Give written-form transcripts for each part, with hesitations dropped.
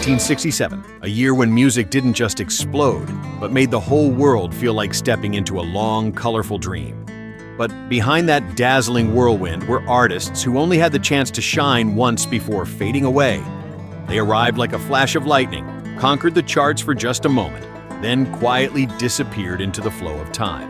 1967, a year when music didn't just explode, but made the whole world feel like stepping into a long, colorful dream. But behind that dazzling whirlwind were artists who only had the chance to shine once before fading away. They arrived like a flash of lightning, conquered the charts for just a moment, then quietly disappeared into the flow of time.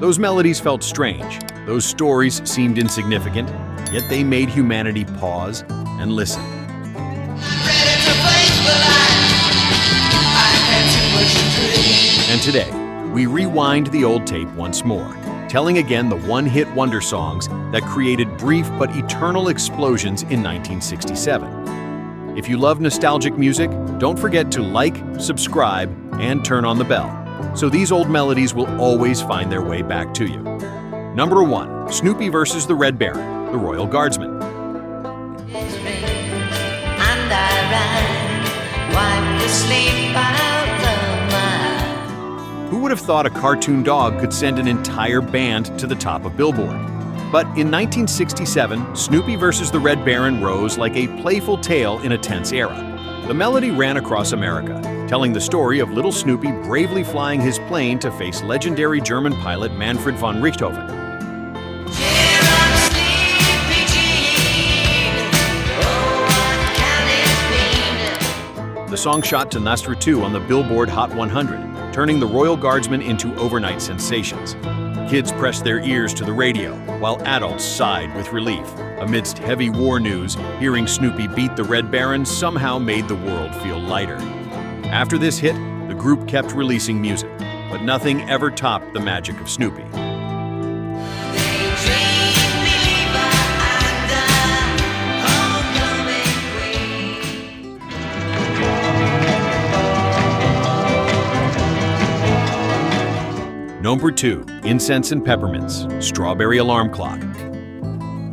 Those melodies felt strange, those stories seemed insignificant, yet they made humanity pause and listen. And today, we rewind the old tape once more, telling again the one-hit wonder songs that created brief but eternal explosions in 1967. If you love nostalgic music, don't forget to like, subscribe, and turn on the bell, so these old melodies will always find their way back to you. Number 1, Snoopy versus the Red Baron, the Royal Guardsmen. And I wipe the sleep out of my... Who would have thought a cartoon dog could send an entire band to the top of Billboard? But in 1967, Snoopy versus the Red Baron rose like a playful tale in a tense era. The melody ran across America, telling the story of little Snoopy bravely flying his plane to face legendary German pilot Manfred von Richthofen. The song shot to number 2 on the Billboard Hot 100, turning the Royal Guardsmen into overnight sensations. Kids pressed their ears to the radio, while adults sighed with relief. Amidst heavy war news, hearing Snoopy beat the Red Baron somehow made the world feel lighter. After this hit, the group kept releasing music, but nothing ever topped the magic of Snoopy. Number 2, Incense and Peppermints, Strawberry Alarm Clock.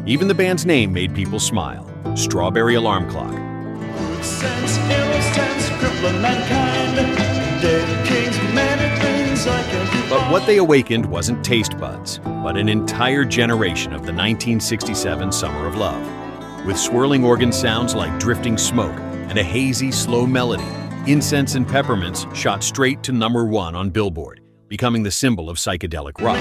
Even the band's name made people smile. Strawberry Alarm Clock. But what they awakened wasn't taste buds, but an entire generation of the 1967 Summer of Love. With swirling organ sounds like drifting smoke and a hazy, slow melody, Incense and Peppermints shot straight to number 1 on Billboard, becoming the symbol of psychedelic rock.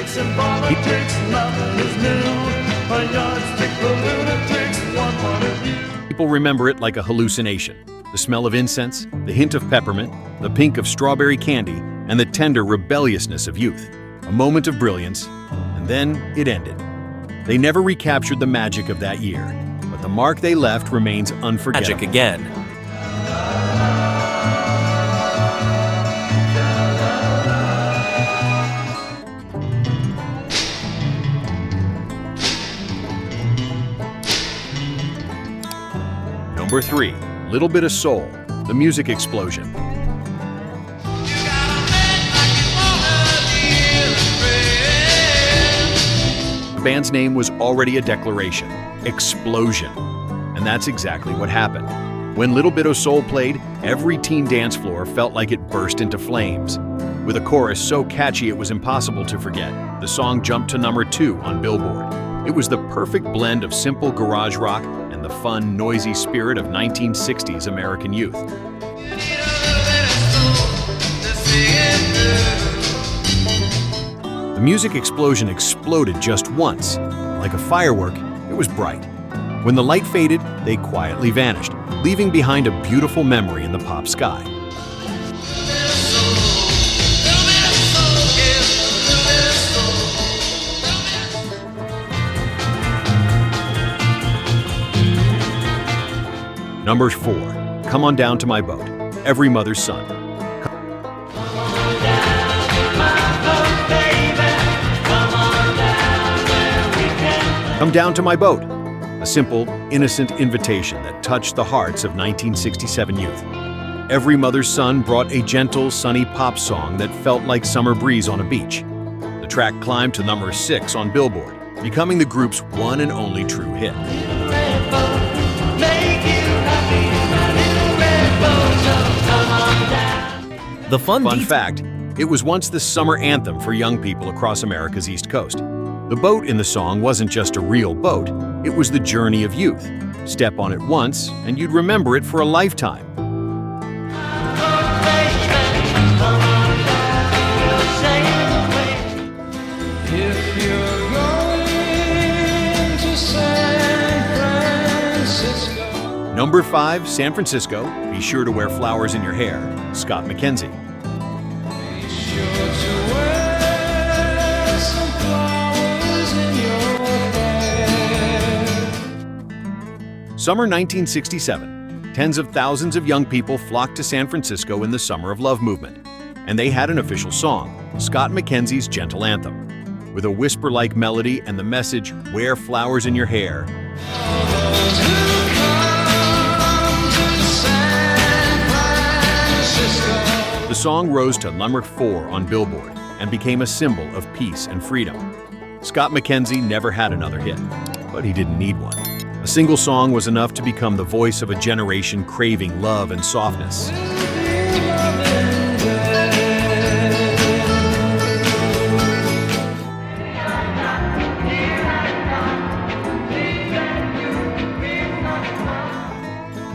People remember it like a hallucination. The smell of incense, the hint of peppermint, the pink of strawberry candy, and the tender rebelliousness of youth. A moment of brilliance, and then it ended. They never recaptured the magic of that year, but the mark they left remains unforgettable. Magic again. Number 3, Little Bit of Soul, the music explosion. The band's name was already a declaration, explosion. And that's exactly what happened. When Little Bit of Soul played, every teen dance floor felt like it burst into flames. With a chorus so catchy it was impossible to forget, the song jumped to number 2 on Billboard. It was the perfect blend of simple garage rock and the fun, noisy spirit of 1960s American youth. The music explosion exploded just once. Like a firework, it was bright. When the light faded, they quietly vanished, leaving behind a beautiful memory in the pop sky. Number 4, Come On Down to My Boat, Every Mother's Son. Come down to my boat, a simple, innocent invitation that touched the hearts of 1967 youth. Every Mother's Son brought a gentle, sunny pop song that felt like summer breeze on a beach. The track climbed to number 6 on Billboard, becoming the group's one and only true hit. The fun fact, it was once the summer anthem for young people across America's East Coast. The boat in the song wasn't just a real boat, it was the journey of youth. Step on it once, and you'd remember it for a lifetime. Number 5, San Francisco, Be Sure to Wear Flowers in Your Hair, Scott McKenzie. Summer 1967. Tens of thousands of young people flocked to San Francisco in the Summer of Love movement. And they had an official song, Scott McKenzie's Gentle Anthem. With a whisper-like melody and the message, "Wear flowers in your hair," the song rose to number 4 on Billboard and became a symbol of peace and freedom. Scott McKenzie never had another hit, but he didn't need one. A single song was enough to become the voice of a generation craving love and softness.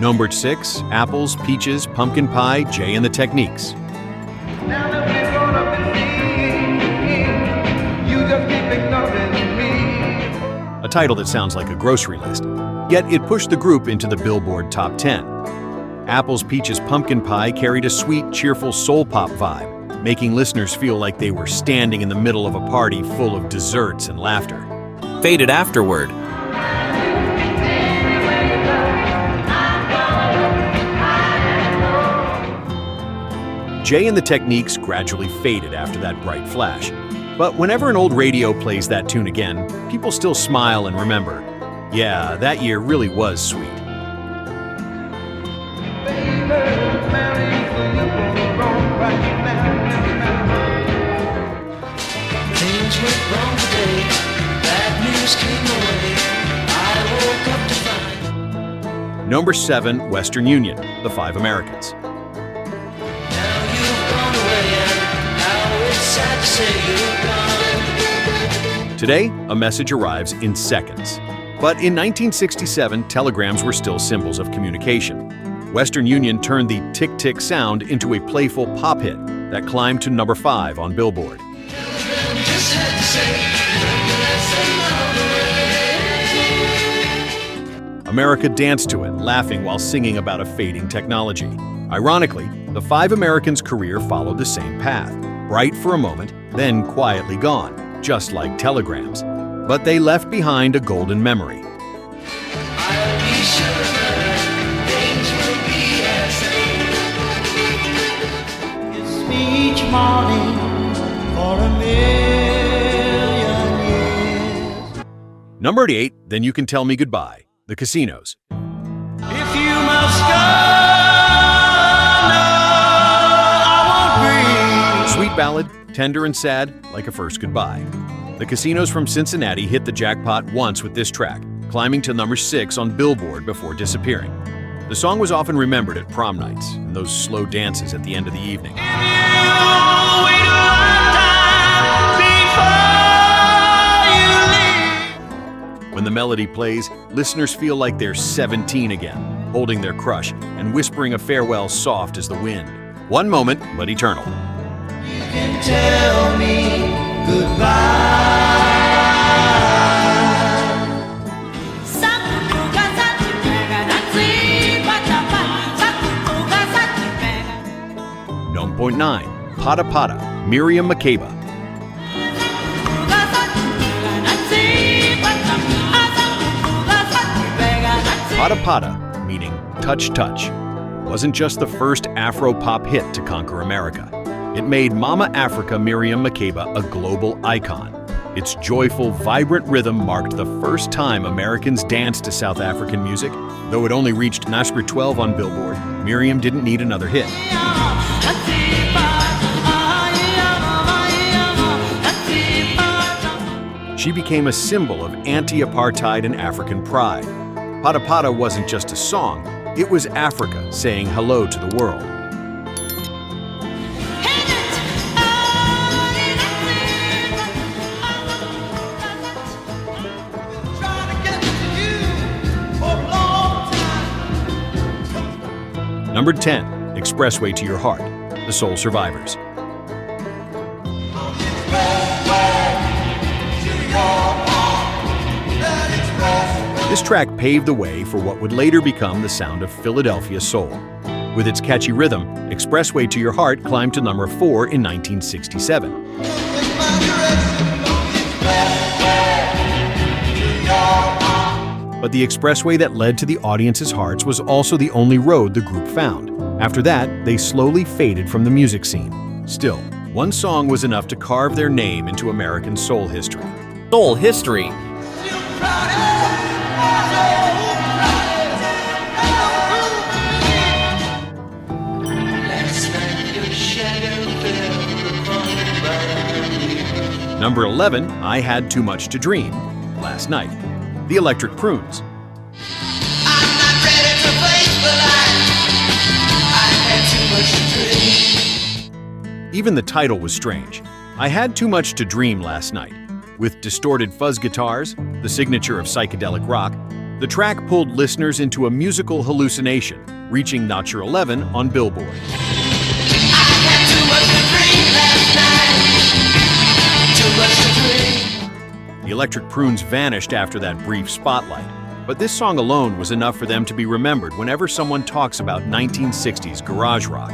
Number 6, Apples, Peaches, Pumpkin Pie, Jay and the Techniques. A title that sounds like a grocery list, yet it pushed the group into the Billboard Top 10. Apples, Peaches, Pumpkin Pie carried a sweet, cheerful soul pop vibe, making listeners feel like they were standing in the middle of a party full of desserts and laughter. Faded afterward. Jay and the Techniques gradually faded after that bright flash. But whenever an old radio plays that tune again, people still smile and remember, yeah, that year really was sweet. Things went wrong today. Bad news came away. I woke up to find. Number 7, Western Union, The Five Americans. Today, a message arrives in seconds. But in 1967, telegrams were still symbols of communication. Western Union turned the tick-tick sound into a playful pop hit that climbed to number 5 on Billboard. America danced to it, laughing while singing about a fading technology. Ironically, the Five Americans' career followed the same path. Bright for a moment, then quietly gone, just like telegrams. But they left behind a golden memory. I'll be sure that things will be as they kiss me each morning for a million years. Number 8, Then You Can Tell Me Goodbye, The Casinos. If you must go, Sweet ballad, tender and sad, like a first goodbye. The Casinos from Cincinnati hit the jackpot once with this track, climbing to number 6 on Billboard before disappearing. The song was often remembered at prom nights and those slow dances at the end of the evening. When the melody plays, listeners feel like they're 17 again, holding their crush and whispering a farewell soft as the wind. One moment, but eternal. You can tell me goodbye. Number 9, Pata Pata, Miriam Makeba. Pata Pata, meaning touch touch, wasn't just the first Afro-pop hit to conquer America. It made Mama Africa Miriam Makeba a global icon. Its joyful, vibrant rhythm marked the first time Americans danced to South African music. Though it only reached number 12 on Billboard, Miriam didn't need another hit. She became a symbol of anti-apartheid and African pride. Pata Pata wasn't just a song, it was Africa saying hello to the world. Number 10, Expressway to Your Heart, The Soul Survivors. This track paved the way for what would later become the sound of Philadelphia soul. With its catchy rhythm, Expressway to Your Heart climbed to number 4 in 1967. But the expressway that led to the audience's hearts was also the only road the group found. After that, they slowly faded from the music scene. Still, one song was enough to carve their name into American soul history. Soul history. Number 11, I Had Too Much to Dream, Last Night, The Electric Prunes. I'm not ready to face the light. I had too much to dream. Even the title was strange. I Had Too Much to Dream Last Night. With distorted fuzz guitars, the signature of psychedelic rock, the track pulled listeners into a musical hallucination, reaching notch 11 on Billboard. I had too much to dream last night. Too much to dream. The Electric Prunes vanished after that brief spotlight, but this song alone was enough for them to be remembered whenever someone talks about 1960s garage rock.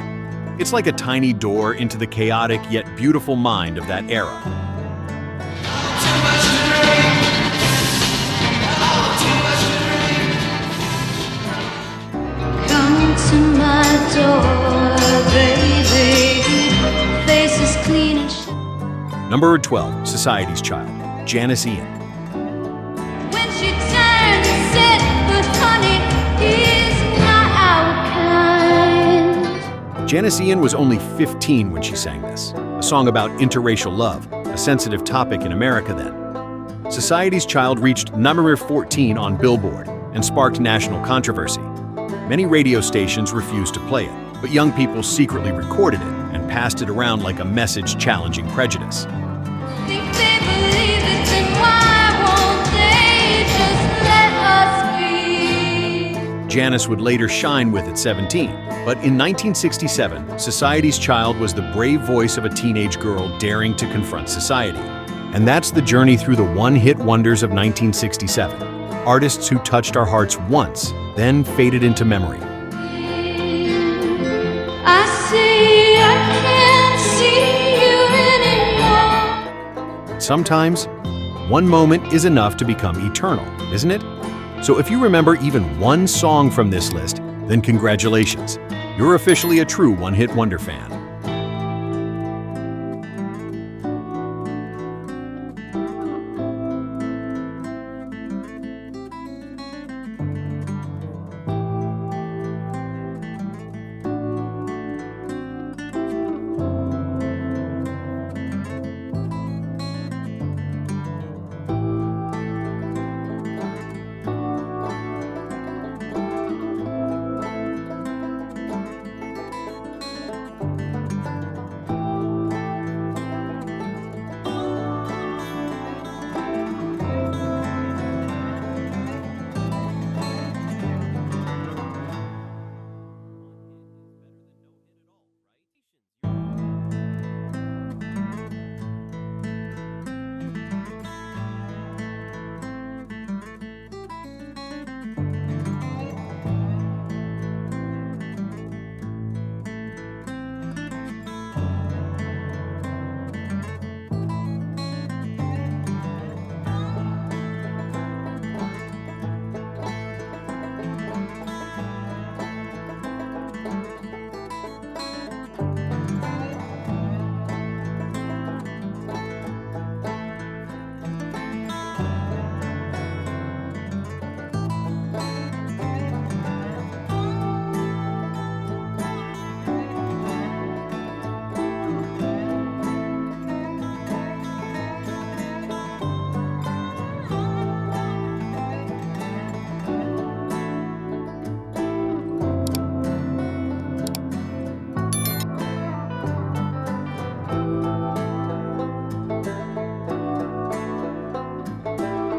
It's like a tiny door into the chaotic yet beautiful mind of that era. Too much to dream. Too much to dream. Come to my door, baby. Face is clean and Number 12, Society's Child, Janice Ian. when she turned and said, but honey, he's not our kind. Janice Ian was only 15 when she sang this, a song about interracial love, a sensitive topic in America then. Society's Child reached number 14 on Billboard and sparked national controversy. Many radio stations refused to play it, but young people secretly recorded it and passed it around like a message challenging prejudice. Think they believe it, then why won't they just let us be? Janice would later shine with at 17, but in 1967, Society's Child was the brave voice of a teenage girl daring to confront society. And that's the journey through the one-hit wonders of 1967. Artists who touched our hearts once, then faded into memory. I see, I can't see you anymore. Sometimes, one moment is enough to become eternal, isn't it? So if you remember even one song from this list, then congratulations. You're officially a true one-hit wonder fan.